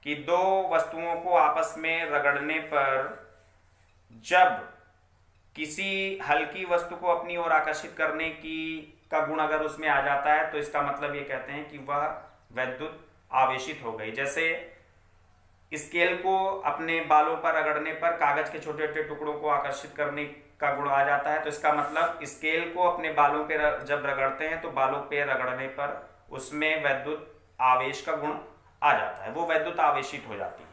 कि दो वस्तुओं को आपस में रगड़ने पर जब किसी हल्की वस्तु को अपनी ओर आकर्षित करने की का गुण अगर उसमें आ जाता है तो इसका मतलब ये कहते हैं कि वह वैद्युत आवेशित हो गई। जैसे स्केल को अपने बालों पर रगड़ने पर कागज के छोटे छोटे टुकड़ों को आकर्षित करने का गुण आ जाता है, तो इसका मतलब स्केल को अपने बालों पे जब रगड़ते हैं तो बालों पे रगड़ने पर उसमें वैद्युत आवेश का गुण आ जाता है, वो वैद्युत आवेशित हो जाती है।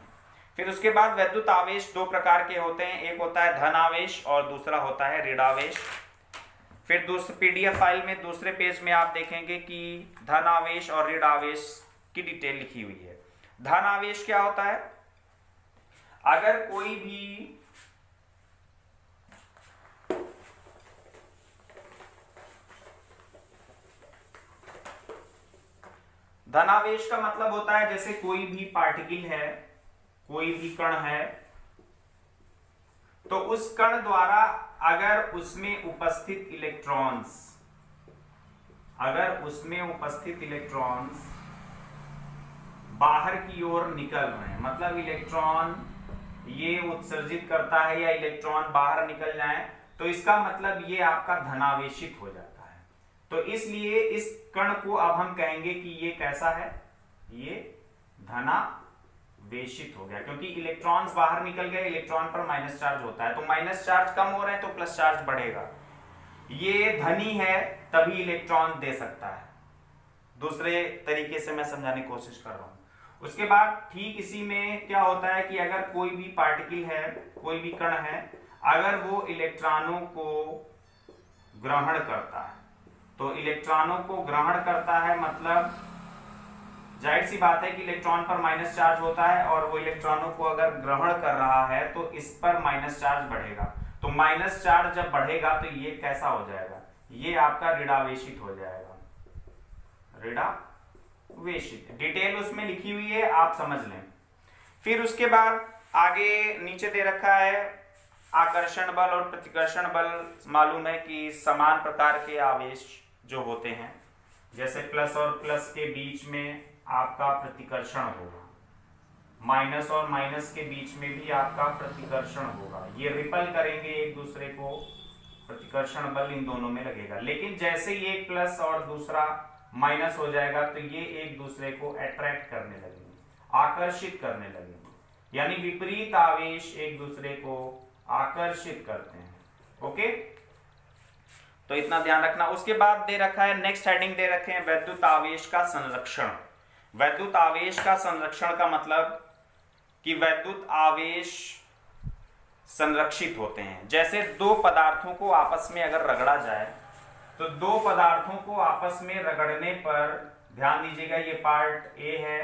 फिर उसके बाद वैद्युत आवेश दो प्रकार के होते हैं, एक होता है धन आवेश और दूसरा होता है ऋण आवेश। फिर दूसरे पीडीएफ फाइल में दूसरे पेज में आप देखेंगे कि धन आवेश और ऋण आवेश की डिटेल लिखी हुई है। धन आवेश क्या होता है? अगर कोई भी धनावेश का मतलब होता है जैसे कोई भी पार्टिकल है, कोई भी कण है, तो उस कण द्वारा अगर उसमें उपस्थित इलेक्ट्रॉन्स बाहर की ओर निकल रहे हैं, मतलब इलेक्ट्रॉन ये उत्सर्जित करता है या इलेक्ट्रॉन बाहर निकल जाए, तो इसका मतलब ये आपका धनावेशित हो जाता है। तो इसलिए इस कण को अब हम कहेंगे कि ये कैसा है, ये धनावेशित हो गया, क्योंकि इलेक्ट्रॉन्स बाहर निकल गए, इलेक्ट्रॉन पर माइनस चार्ज होता है, तो माइनस चार्ज कम हो रहे हैं तो प्लस चार्ज बढ़ेगा। ये धनी है तभी इलेक्ट्रॉन दे सकता है। दूसरे तरीके से मैं समझाने की कोशिश कर रहा हूं। उसके बाद ठीक इसी में क्या होता है कि अगर कोई भी पार्टिकल है, कोई भी कण है, अगर वो इलेक्ट्रॉनों को ग्रहण करता है, तो इलेक्ट्रॉनों को ग्रहण करता है मतलब जाहिर सी बात है कि इलेक्ट्रॉन पर माइनस चार्ज होता है और वो इलेक्ट्रॉनों को अगर ग्रहण कर रहा है तो इस पर माइनस चार्ज बढ़ेगा। तो माइनस चार्ज जब बढ़ेगा तो ये कैसा हो जाएगा, ये आपका ऋणावेशित हो जाएगा, ऋणावेशित। डिटेल उसमें लिखी हुई है, आप समझ लें। फिर उसके बाद आगे नीचे दे रखा है आकर्षण बल और प्रतिकर्षण बल। मालूम है कि समान प्रकार के आवेश जो होते हैं, जैसे प्लस और प्लस के बीच में आपका प्रतिकर्षण होगा, माइनस और माइनस के बीच में भी आपका प्रतिकर्षण होगा, ये रिपल करेंगे एक दूसरे को, प्रतिकर्षण बल इन दोनों में लगेगा। लेकिन जैसे ये एक प्लस और दूसरा माइनस हो जाएगा तो ये एक दूसरे को अट्रैक्ट करने लगेंगे, आकर्षित करने लगेंगे, यानी विपरीत आवेश एक दूसरे को आकर्षित करते हैं। ओके, तो इतना ध्यान रखना। उसके बाद दे रखा है, नेक्स्ट हेडिंग दे रखे हैं वैद्युत आवेश का संरक्षण। वैद्युत आवेश का संरक्षण का मतलब कि वैद्युत आवेश संरक्षित होते हैं। जैसे दो पदार्थों को आपस में अगर रगड़ा जाए, तो दो पदार्थों को आपस में रगड़ने पर ध्यान दीजिएगा, ये पार्ट ए है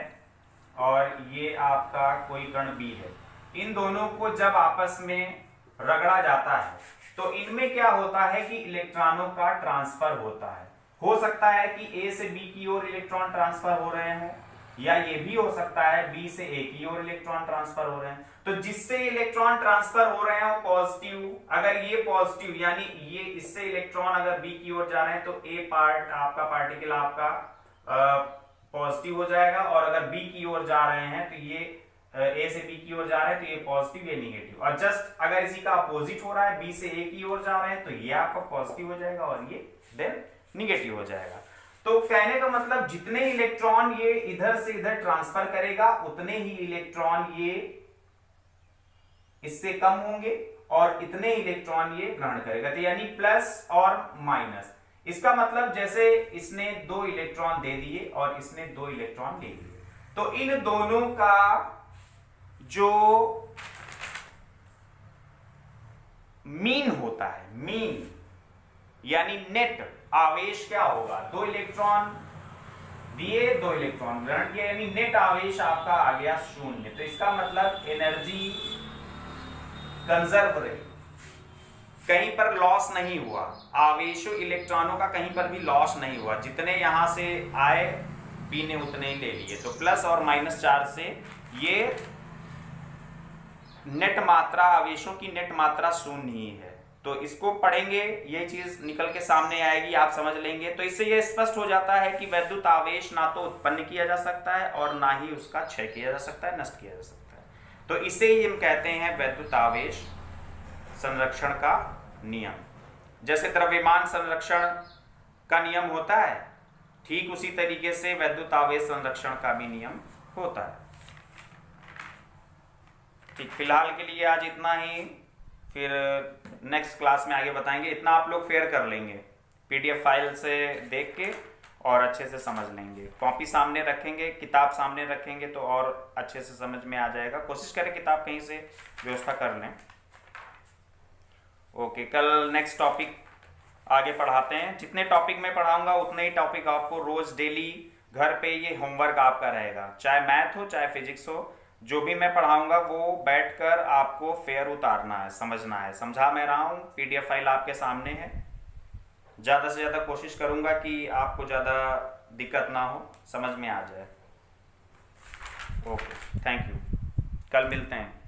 और ये आपका कोई कण बी है, इन दोनों को जब आपस में रगड़ा जाता है तो इनमें क्या होता है कि इलेक्ट्रॉनों का ट्रांसफर होता है। हो सकता है कि ए से बी की ओर इलेक्ट्रॉन ट्रांसफर हो रहे हों, या ये भी हो सकता है बी से ए की ओर इलेक्ट्रॉन ट्रांसफर हो रहे हैं। तो जिससे इलेक्ट्रॉन ट्रांसफर हो रहे हैं पॉजिटिव, अगर ये पॉजिटिव यानी ये इससे इलेक्ट्रॉन अगर बी की ओर जा रहे हैं तो ए पार्ट आपका पार्टिकल आपका पॉजिटिव हो जाएगा, और अगर बी की ओर जा रहे हैं तो ये ए से बी की ओर जा रहे हैं तो ये पॉजिटिव ये निगेटिव, और जस्ट अगर इसी का अपोजिट हो रहा है, बी से ए की ओर जा रहे हैं तो ये आपका पॉजिटिव हो जाएगा और ये देन निगेटिव हो जाएगा। तो कहने का मतलब जितने इलेक्ट्रॉन ये इधर से इधर ट्रांसफर करेगा उतने ही इलेक्ट्रॉन ये इससे कम होंगे और इतने इलेक्ट्रॉन ये ग्रहण करेगा। तो यानी प्लस और माइनस, इसका मतलब जैसे इसने 2 इलेक्ट्रॉन दे दिए और इसने 2 इलेक्ट्रॉन ले लिए, तो इन दोनों का जो मीन होता है, मीन यानी नेट आवेश क्या होगा, 2 इलेक्ट्रॉन दिए 2 इलेक्ट्रॉन ग्रहण किया, यानी नेट आवेश आपका आ गया 0। तो इसका मतलब एनर्जी कंजर्व रही, कहीं पर लॉस नहीं हुआ, आवेशों इलेक्ट्रॉनों का कहीं पर भी लॉस नहीं हुआ, जितने यहां से आए बी ने उतने ही ले लिए। तो प्लस और माइनस चार्ज से ये नेट मात्रा, आवेशों की नेट मात्रा 0 ही है। तो इसको पढ़ेंगे, ये चीज निकल के सामने आएगी, आप समझ लेंगे। तो इससे यह स्पष्ट हो जाता है कि वैद्युत आवेश ना तो उत्पन्न किया जा सकता है और ना ही उसका क्षय किया जा सकता है, नष्ट किया जा सकता है। तो इसे ही हम कहते हैं वैद्युत आवेश संरक्षण का नियम। जैसे द्रव्यमान संरक्षण का नियम होता है, ठीक उसी तरीके से वैद्युत आवेश संरक्षण का भी नियम होता है। ठीक, फिलहाल के लिए आज इतना ही, फिर नेक्स्ट क्लास में आगे बताएंगे। इतना आप लोग फेयर कर लेंगे, पीडीएफ फाइल से देख के और अच्छे से समझ लेंगे। कॉपी सामने रखेंगे, किताब सामने रखेंगे तो और अच्छे से समझ में आ जाएगा। कोशिश करें किताब कहीं से व्यवस्था कर लें। ओके, कल नेक्स्ट टॉपिक आगे पढ़ाते हैं। जितने टॉपिक मैं पढ़ाऊंगा उतने ही टॉपिक आपको रोज डेली घर पे ये होमवर्क आपका रहेगा, चाहे मैथ हो चाहे फिजिक्स हो। जो भी मैं पढ़ाऊंगा वो बैठकर आपको फेयर उतारना है, समझना है। समझा मैं रहा हूँ, पीडीएफ फाइल आपके सामने है। ज़्यादा से ज़्यादा कोशिश करूंगा कि आपको ज़्यादा दिक्कत ना हो, समझ में आ जाए। ओके, थैंक यू, कल मिलते हैं।